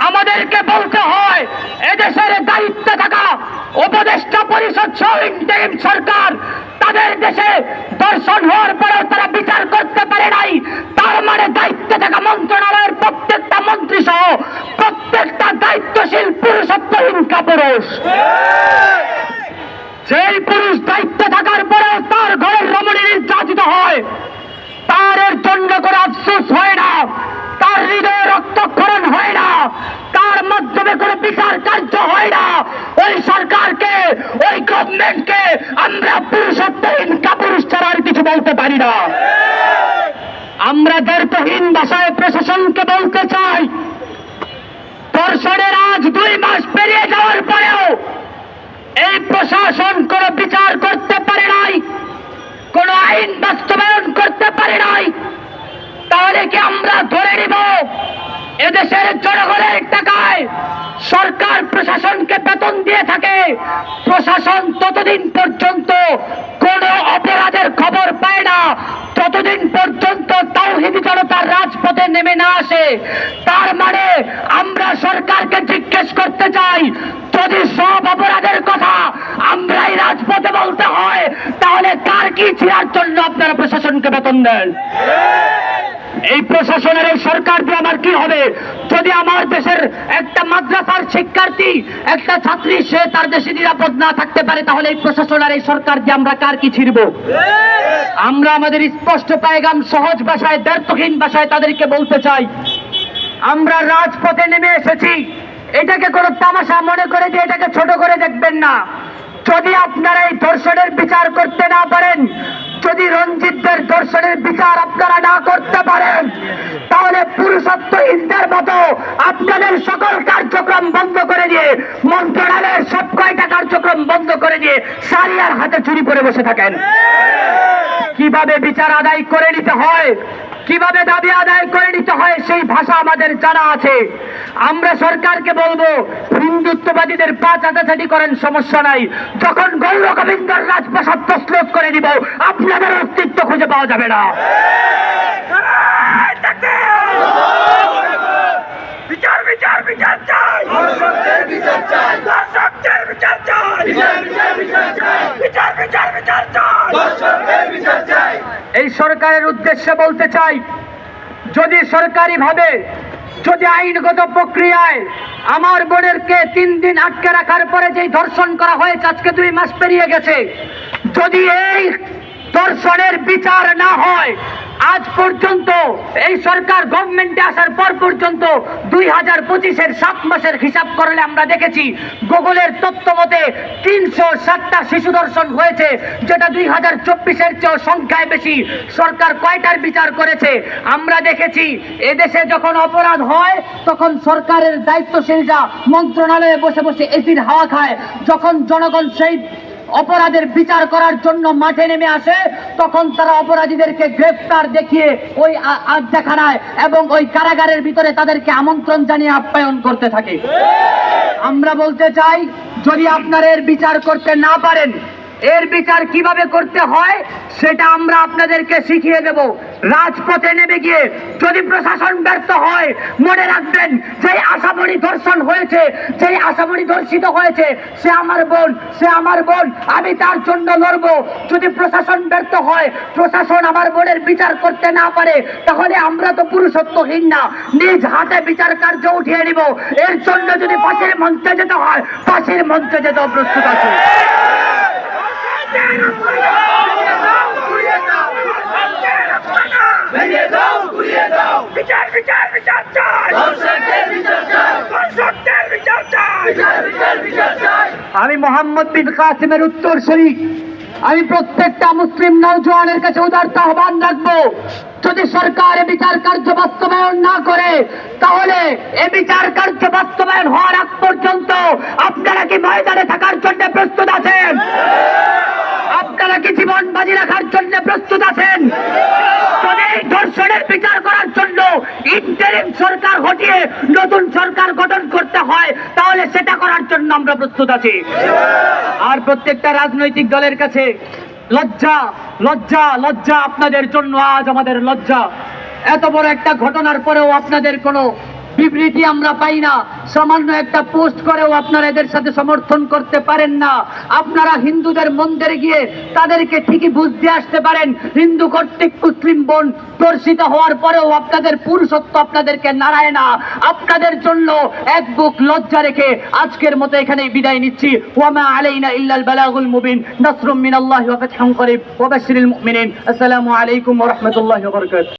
আমাদেরকে বলতে হয় এদেশের দায়িত্বে থাকা উপদেষ্টা পরিষদ সহ ইন্টারিম সরকার তাদের দেশে দর্শন হওয়ার পরেও তারা বিচার করতে পারে নাই। তার মানে দায়িত্বে থাকা মন্ত্রণালয়ের প্রত্যেকটা মন্ত্রী সহ প্রত্যেকটা দায়িত্বশীল পুরুষত্বহীন কাপুরুষ। যেই পুরুষ দায়িত্বে থাকার পরেও তার ঘরের রমণী নির্যাতিত হয়, তার এর জন্য করে আফসোস হয় না, তার হৃদয়ে রক্তক্ষরণ হয় না, তার মাধ্যমে কোনো বিচার কার্য হয় না, ওই সরকারকে, ওই গভর্নমেন্টকে আমরা পুরুষত্বহীন কাপুরুষ ছাড়া আর কিছু বলতে পারি না। আমরা দায়িত্বহীন ভাষায় প্রশাসনকে বলতে চাই, ধর্ষণের আজ 2 মাস পেরিয়ে যাওয়ার পরেও এই প্রশাসন কোনো বিচার করতে পারে নাই, কোন আইন বাস্তবায়ন করতে পারে নাই। তাহলে কি আমরা ধরে নিব এদেশের জনগণের টাকায় সরকার প্রশাসনকে বেতন দিয়ে থাকে, প্রশাসন ততদিন পর্যন্ত কোন অপরাধের খবর পায় না ততদিন পর্যন্ত তাওহীদি জনতার রাজপথে নেমে না আসে? তার মানে আমরা সরকারকে জিজ্ঞেস করতে চাই, যদি সব অপরাধের কথা আমরাই রাজপথে বলতে হয়, তাহলে কার কি ছিঁড়ার জন্য আপনারা প্রশাসনকে বেতন দেন? এই প্রশাসনের এই সরকার দিয়ে আমার কি হবে? যদি আমার দেশের একটা মাদ্রাসার শিক্ষার্থী, একটা ছাত্রী, সে তার দেশে নিরাপদ না থাকতে পারে, তাহলে এই প্রশাসন আর এই সরকার দিয়ে আমরা কার কি ছিড়ব? আমরা আমাদের স্পষ্ট পায়গাম সহজ ভাষায়, দ্ব্যর্থহীন ভাষায় তাদেরকে বলতে চাই, আমরা রাজপথে নেমে এসেছি। এটাকে কোনো তামাশা মনে করে দিয়ে এটাকে ছোট করে দেখবেন না। যদি আপনারা এই ধর্ষণের বিচার করতে না পারেন, যদি রঞ্জিতদের ধর্ষণের বিচার আপনারা না করতে পারেন, তাহলে পুরুষত্বহীনদের মতো আপনাদের সকল কার্যক্রম বন্ধ করে দিয়ে, মন্ত্রণালয়ের সব কয়টা কার্যক্রম বন্ধ করে দিয়ে সারিয়ার হাতে চুরি করে বসে থাকেন। কিভাবে বিচার আদায় করে নিতে হয়, কিভাবে দাবি আদায় করে নিতে হয়, সেই ভাষা আমাদের জানা আছে। আমরা সরকারকে বলবো, হিন্দুত্ববাদীদের পা চাটাচাটি করেন, সমস্যা নাই, যখন গৌর গোবিন্দর রাজপ্রাসাদ তছনছ করে দিব আপনাদের অস্তিত্ব খুঁজে পাওয়া যাবে না। বিচার বিচার বিচার চাই, বিচার চাই, বিচার চাই, বিচার বিচার বিচার চাই। এই সরকারের উদ্দেশ্যে বলতে চাই, যদি সরকারি ভাবে, যদি আইনগত প্রক্রিয়ায় আমার বোনেরকে 3 দিন আটকে রাখার পরে যে ধর্ষণ করা হয়েছে, আজকে 2 মাস পেরিয়ে গেছে, যদি এই ধর্ষণের বিচার না হয়, আজ পর্যন্ত এই সরকার গভর্নমেন্টে আসার পর পর্যন্ত 2025-এর 7 মাসের হিসাব করলে আমরা দেখেছি গুগলের তথ্য মতে 307টা শিশু ধর্ষণ হয়েছে, যেটা 2024-এর চেয়েও সংখ্যায় বেশি। সরকার কয়টার বিচার করেছে? আমরা দেখেছি এদেশে যখন অপরাধ হয় তখন সরকারের দায়িত্বশীলরা মন্ত্রণালয়ে বসে বসে এসির হাওয়া খায়, যখন জনগণ সেই অপরাধের বিচার করার জন্য মাঠে নেমে আসে, তখন তারা অপরাধীদেরকে গ্রেফতার দেখিয়ে ওই আড্ডাখানায় এবং ওই কারাগারের ভিতরে তাদেরকে আমন্ত্রণ জানিয়ে আপ্যায়ন করতে থাকে। আমরা বলতে চাই, যদি আপনারা এর বিচার করতে না পারেন, এর বিচার কিভাবে করতে হয় সেটা আমরা আপনাদেরকে শিখিয়ে দেব। রাজপথে নেমে গিয়ে যদি প্রশাসন ব্যর্থ হয়, মনে রাখবেন, যেই আসামরি ধর্ষণ হয়েছে, যেই আসামরি ধর্ষিত হয়েছে, সে আমার বোন, সে আমার বোন, আমি তার জন্য লড়বো। যদি প্রশাসন ব্যর্থ হয়, প্রশাসন আমার বোনের বিচার করতে না পারে, তাহলে আমরা তো পুরুষত্বহীন না, নিজ হাতে বিচার কার্য উঠিয়ে নিব। এর জন্য যদি ফাঁসির মঞ্চে যেতে হয়, ফাঁসির মঞ্চে যেতেও প্রস্তুত আছে। আমি মোহাম্মদ বিন কাসিমের উত্তরসূরি, আমি প্রত্যেকটা মুসলিম নওজওয়ানের কাছে উদারতা আহ্বান রাখবো, যদি সরকার এ বিচার কার্য বাস্তবায়ন না করে, তাহলে এ বিচার কার্য বাস্তবায়ন হওয়ার আগ পর্যন্ত আপনারা কি ময়দানে থাকার জন্য প্রস্তুত আছেন? আপনারা কি জীবন বাজি রাখার জন্য প্রস্তুত আছেন? যদি এই ধর্ষণের বিচার করার জন্য ইন্টারিম সরকার হটিয়ে নতুন সরকার গঠন করতে হয়, তাহলে সেটা করার জন্য আমরা প্রস্তুত আছি। আর প্রত্যেকটা রাজনৈতিক দলের কাছে লজ্জা, লজ্জা, লজ্জা আপনাদের জন্য। আজ আমাদের লজ্জা, এত বড় একটা ঘটনার পরেও আপনাদের কোনো বিবৃতি আমরা পাই না। সামান্য একটা পোস্ট করেও আপনারা এদের সাথে সমর্থন করতে পারেন না। আপনারা হিন্দুদের মন্দিরে গিয়ে তাদেরকে ঠিকই বুঝতে আসতে পারেন, হিন্দু কর্তৃক মুসলিম বোন ধর্ষিত হওয়ার পরেও আপনাদের পুরুষত্ব আপনাদেরকে নাড়ায় না। আপনাদের জন্য এক বুক লজ্জা রেখে আজকের মতো এখানেই বিদায় নিচ্ছি। ওয়ামা আলাইনা ইল্লাল বালাগুল মুবিন, নাসরুম মিনাল্লাহি ওয়া ফাতহুন করিব ওয়া বাশশিরিল মুমিনিন। আসসালামু আলাইকুম ওয়া রাহমাতুল্লাহি ওয়া বারাকাতুহু।